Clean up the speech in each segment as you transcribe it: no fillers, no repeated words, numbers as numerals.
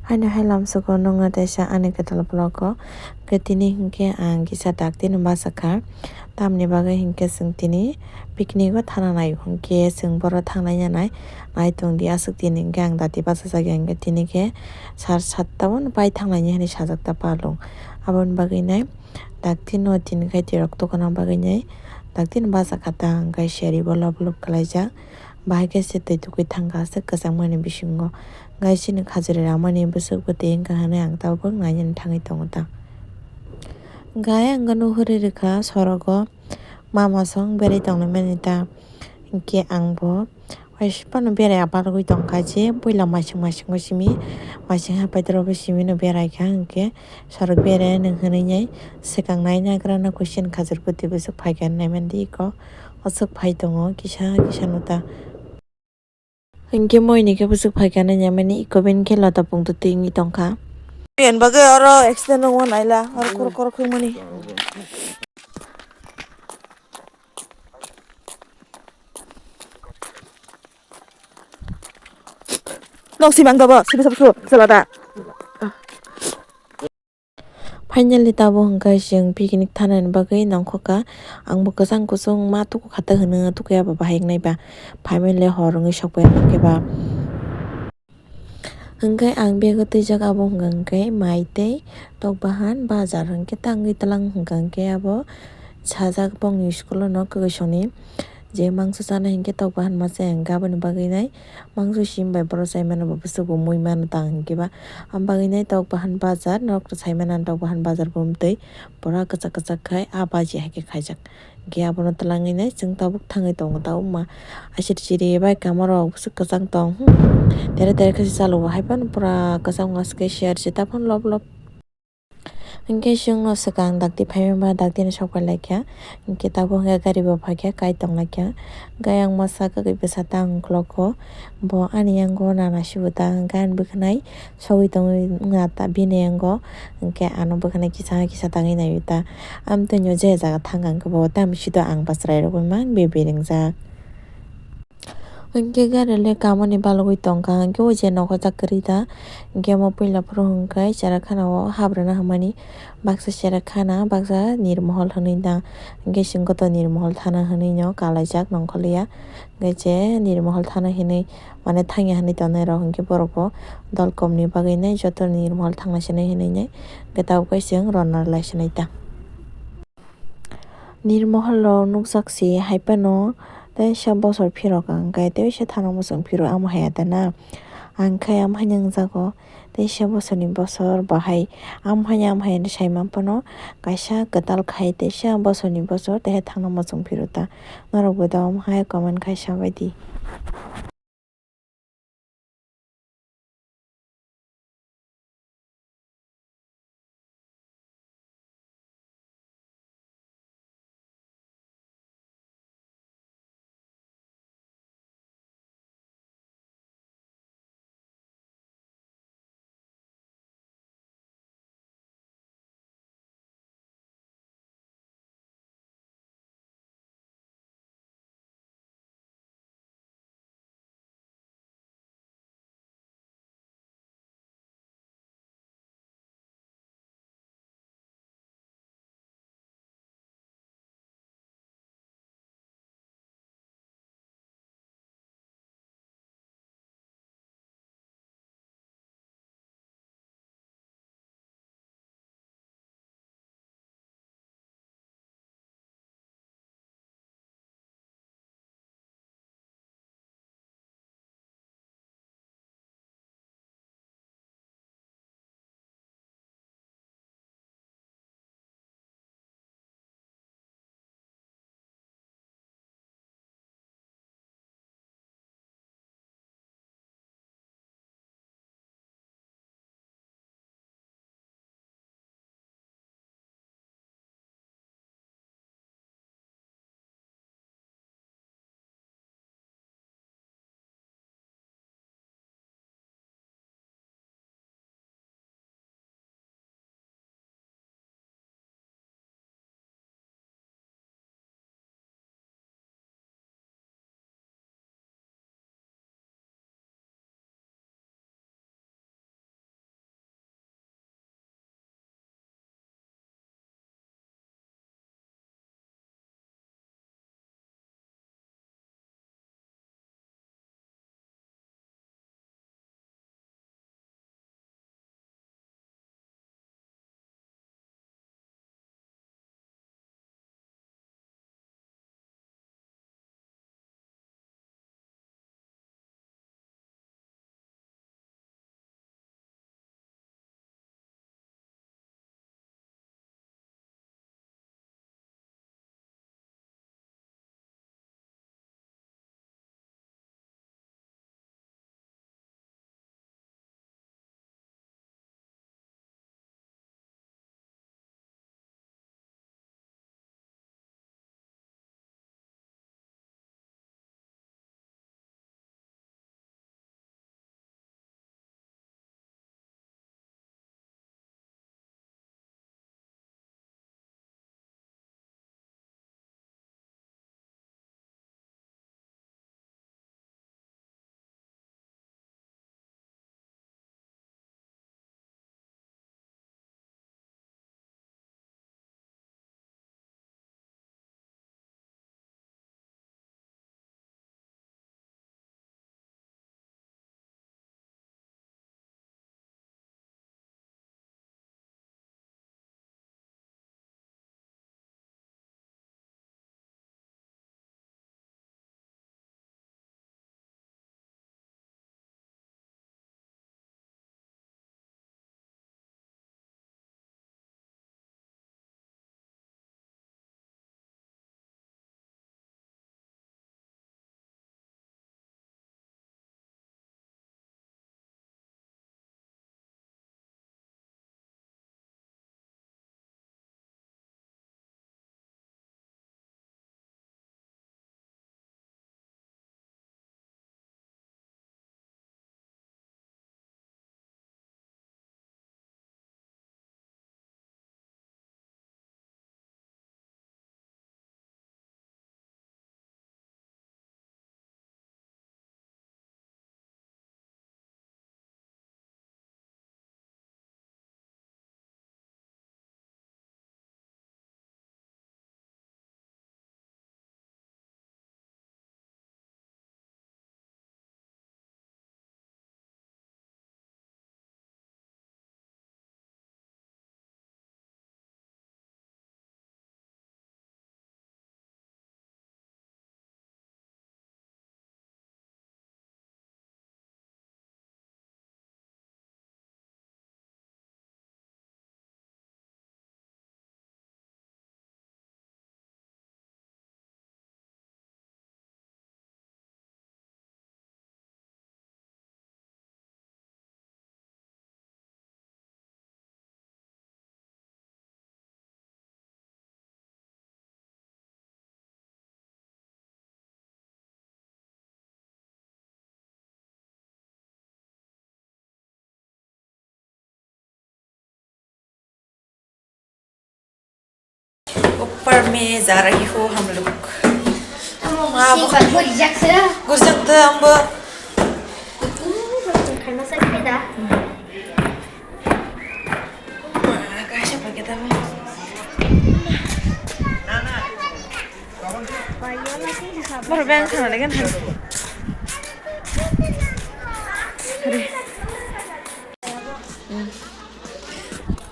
Haino hailam suko nunga desa ane ketal bloko ketini hingke ang kisa daktini masakha tamni bagui hingke sing tini picnic o thana nai hingke sing boro thanglai nai naitongdi asuk tini hingke ang dati bachajak hingke tini ke sar satta o bai thanglai hinui sajakta palung aboni bagui nai dakti no tini kai tirok tokona bagui nai daktini bachakha tang kai seri bo lob lob kalaijak bahai kaisa tui tukui thangka asuk kwchangmani bisingo gai sini khajuri ramani busuk bwtui wngkha hinui ang tabuk nainani thangui tongo ta. Gai ang no huri rwkha sorogo mama song berai tonglaimani ta hingke ang bo haino berai aparogoi tongkha je puila masing masing o simi masing hapaitro bo simi no beraikha hingke sorok berai nong hinui nai swkang nai nagra no question khajur bwtui busuk paikha naimandi iko asuk pai tongo kisa kisa no ta. Hingke moini ke busuk paikani naimani iko bini khe lota pungtutui wngui tongkha. Yen bagui oro accident ongma naila oro korok korok khwngmani. Nok simang dobo sibi sabsu salada. Finally tabo hingkha sing picnic thanani bagui nongkhoka ang bo kwchang kusung ma tuku khata hwnung tukuyaba bahai wngnai ba family hor wngui sokbai hingke ba hingke ang bego tuijak abo hingka hingke mai tei tok bahan bazar hingke tangui tlang hingka hingke abo sajak bongni school no kwkwi ni je mangso chana hingke tok bahan masa hingke aboni bagui nai mangso sim bai borok chai mano bo busuk bo mui mano tang hingke ba aboni bagui nai tok bahan bazar nok sai mano tok bahan bazar bumtui pura kwchak kwchak khai a baji hai khe khaijak hingke abono twlangui nai chwng tabuk thangui tongo tabukma asir chiri bai kama rok busuk kwchang tong tere tere khesi chalogo haibano pura kwchang waskhe sersi taphano lob lob hingke chwng no swkang dakti phaimani ba dakti ni sokpai laikha hingke tabo hingke gari bo paikha kai tonglaikha gai ang masa Kwkwi Bwsa tang ukologo bo ani yango nana sibuta hingke ani bwkhwnai sogui tongoi wngya ta bini yango hingke ano bwkhwnai kisa kisa tangui nai o ta amtui no je jaga thangka hingke bo tamo sito ang bachrai rogoi mangbe berengjak. Hingke gari le kamani balugoi tongkha hingke o je nokhortok kwrwi ta hingke omo puila furu hingkhai cherakhana o habrana himani baksa cherakhana baksa Neermahal hinui ta hingke singkoto Neermahal thana hinui no kalaijak nongkholia hingke je Neermahal thana hinui mane thangya hinui tongnai rok hingke borok bo dol kom ni bagui nai joto Neermahal thanglaisani hinui nai hingke tabuk kaising rona laisinai ta. Neermahal rok nukjakse haibano teisa bosor phirok hingke teisa thana muchung phiro amo hayata na angkhai amhaino wngjago teisa bosor ni bosor bahai amhaino amhai sai mangfano kaisa kwtal khai teisa bosor ni bosor teha thangna muchung phiro ta norog boda omhai comment khai sabaidi. ऊपर में जा रही हो हम लोग Gurjant हमबो kasih pakai tahu baru bang sana lagi kan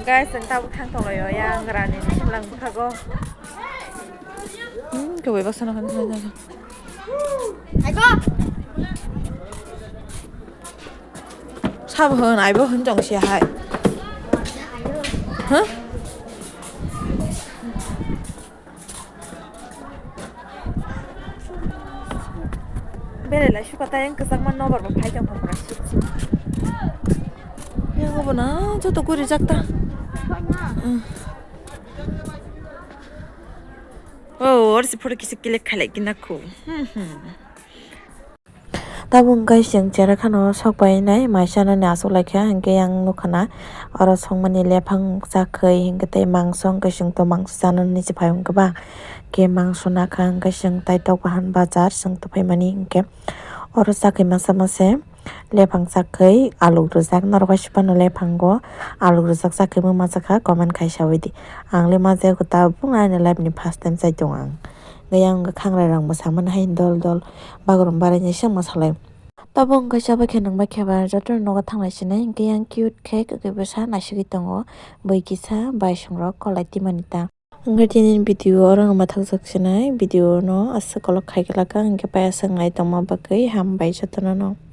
guys tentang thang tolong ya yang gerani lang kago Kwkwi Bwsa Rok sab hơn ai bố hơn chồng xe hai hả bây giờ lại suka tayang kesang mana baru pakai jam berapa sih ya nggak benar jatuh gue reject ta oh harus pergi sekali kali gina ku Tabung guys yang cara kano sok bai nai maisana ni asuk laikya hingke yang nukana oro songmani lepang sakai hingke tai mangsong kasing to mangsana ni sipai hingke ba ke mangsona kang kasing tai tok bahan bazar sing to pai mani hingke oro sakai masa mase lepang sakai alu rujak norwa sipano lepang go alu rujak sakai mo masaka comment kaisa wedi ang le maje ko tabung ani live ni first time sai tong ang gayang khangra rang mosaman hain dol dol bagorom barani sang masalai tabung kaisa ba khenang ba kheba jotor noga thanglai sinai gayang cute cake Kwkwi Bwsa nasigi tongo boikisa bai songrok kolai timanita ngatinin video orang mathak saksinai video no asa kolok khaigala ka hingke paya sangai tongma bakai ham bai jotono no